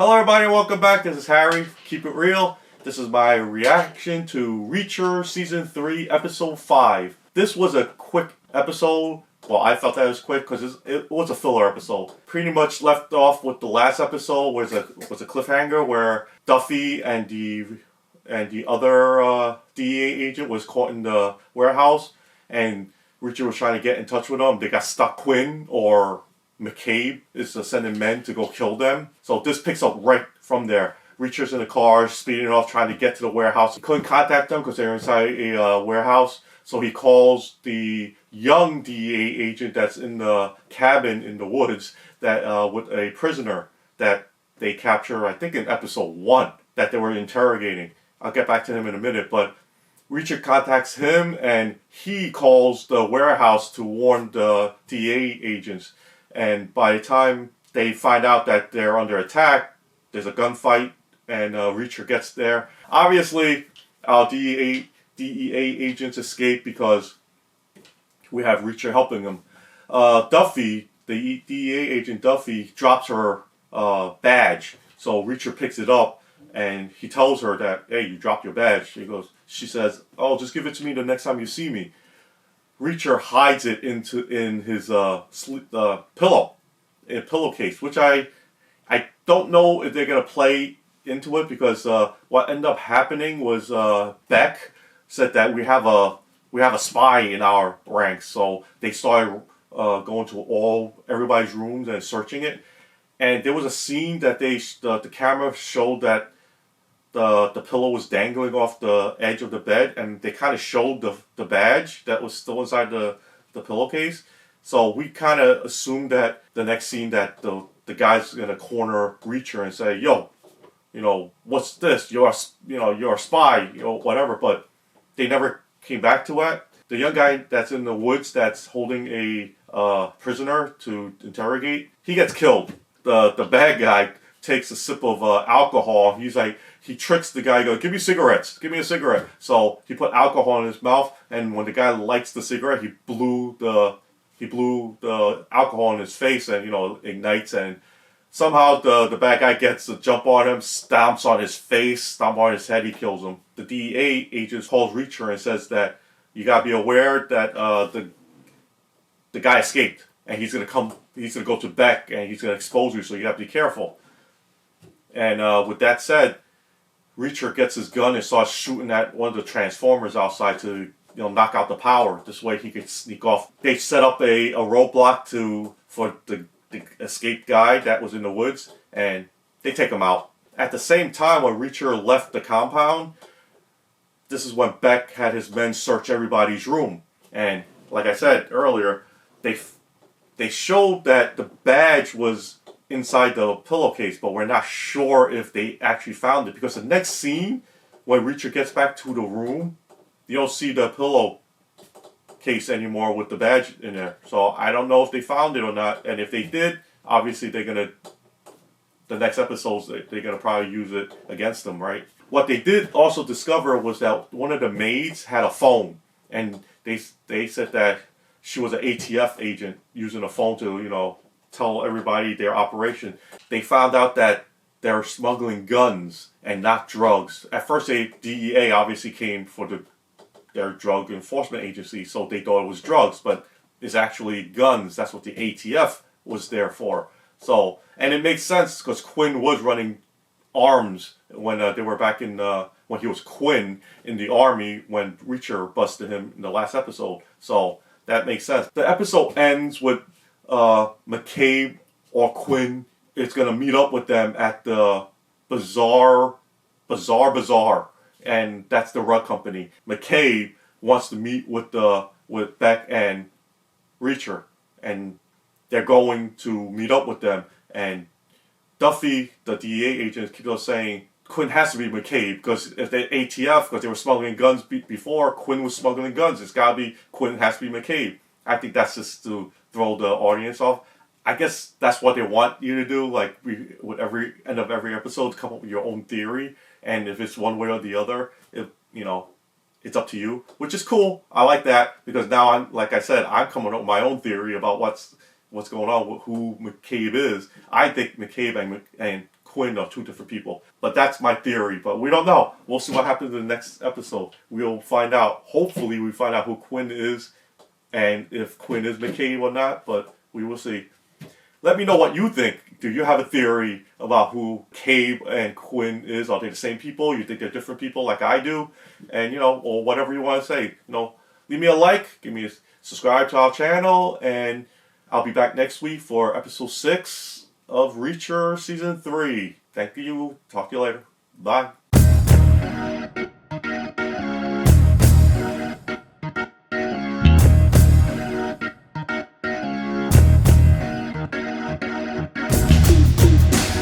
Hello everybody and welcome back. This is Harry, Keep It Real. This is my reaction to Reacher Season 3, Episode 5. This was a quick episode. Well, I felt that it was quick because it was a filler episode. Pretty much left off with the last episode was a cliffhanger where Duffy and the other DEA agent was caught in the warehouse and Reacher was trying to get in touch with them. They got stuck. Quinn or McCabe is sending men to go kill them. So this picks up right from there. Reacher's in the car, speeding off, trying to get to the warehouse. He couldn't contact them because they're inside a warehouse. So he calls the young DEA agent that's in the cabin in the woods that with a prisoner that they capture, I think in episode 1, that they were interrogating. I'll get back to him in a minute, but Reacher contacts him and he calls the warehouse to warn the DEA agents. And by the time they find out that they're under attack, there's a gunfight and Reacher gets there. Obviously, our DEA agents escape because we have Reacher helping them. Duffy, the DEA agent Duffy, drops her badge. So Reacher picks it up and he tells her that, hey, you dropped your badge. She says, oh, just give it to me the next time you see me. Reacher hides it in his pillowcase, which I don't know if they're gonna play into it because what ended up happening was Beck said that we have a spy in our ranks, so they started going to everybody's rooms and searching it, and there was a scene that the camera showed that the pillow was dangling off the edge of the bed, and they kind of showed the badge that was still inside the pillowcase. So we kind of assumed that the next scene that the guy's gonna corner Reacher and say, "Yo, what's this? You're a spy, whatever." But they never came back to it. The young guy that's in the woods that's holding a prisoner to interrogate, he gets killed. The bad guy takes a sip of alcohol. He tricks the guy, give me cigarettes, give me a cigarette. So he put alcohol in his mouth, and when the guy lights the cigarette, he blew the alcohol in his face, and ignites, and somehow the bad guy gets a jump on him, stomps on his face, stomps on his head, he kills him. The DEA agent calls Reacher and says that you gotta be aware that the guy escaped, and he's gonna go to Beck, and he's gonna expose you, so you have to be careful. And with that said, Reacher gets his gun and starts shooting at one of the transformers outside to knock out the power. This way he could sneak off. They set up a roadblock for the escaped guy that was in the woods, and they take him out. At the same time, when Reacher left the compound, this is when Beck had his men search everybody's room. And like I said earlier, they showed that the badge was inside the pillowcase, but we're not sure if they actually found it, because the next scene, when Reacher gets back to the room, you don't see the pillowcase anymore with the badge in there. So I don't know if they found it or not, and if they did, obviously the next episodes, they're gonna probably use it against them, right? What they did also discover was that one of the maids had a phone, and they said that she was an ATF agent using a phone to tell everybody their operation. They found out that they're smuggling guns and not drugs. At first, DEA obviously came for their drug enforcement agency, so they thought it was drugs, but it's actually guns. That's what the ATF was there for. So, and it makes sense because Quinn was running arms when they were back in when he was Quinn in the army when Reacher busted him in the last episode. So that makes sense. The episode ends with McCabe or Quinn is gonna meet up with them at the Bazaar, and that's the rug company. McCabe wants to meet with Beck and Reacher, and they're going to meet up with them. And Duffy, the DEA agent, keeps on saying Quinn has to be McCabe because if they're ATF, because they were smuggling guns before, Quinn was smuggling guns. It's gotta be Quinn has to be McCabe. I think that's just to throw the audience off. I guess that's what they want you to do, like with every end of every episode, come up with your own theory, and if it's one way or the other, it's up to you, which is cool. I like that because now like I said, I'm coming up with my own theory about what's going on with who McCabe is. I think McCabe and Quinn are two different people. But that's my theory. But we don't know. We'll see what happens in the next episode. We'll find out. Hopefully, we find out who Quinn is and if Quinn is McCabe or not. But we will see. Let me know what you think. Do you have a theory about who Cabe and Quinn is? Are they the same people? You think they're different people like I do? And, or whatever you want to say. Leave me a like. Subscribe to our channel. And I'll be back next week for episode 6 of Reacher Season 3. Thank you. Talk to you later. Bye.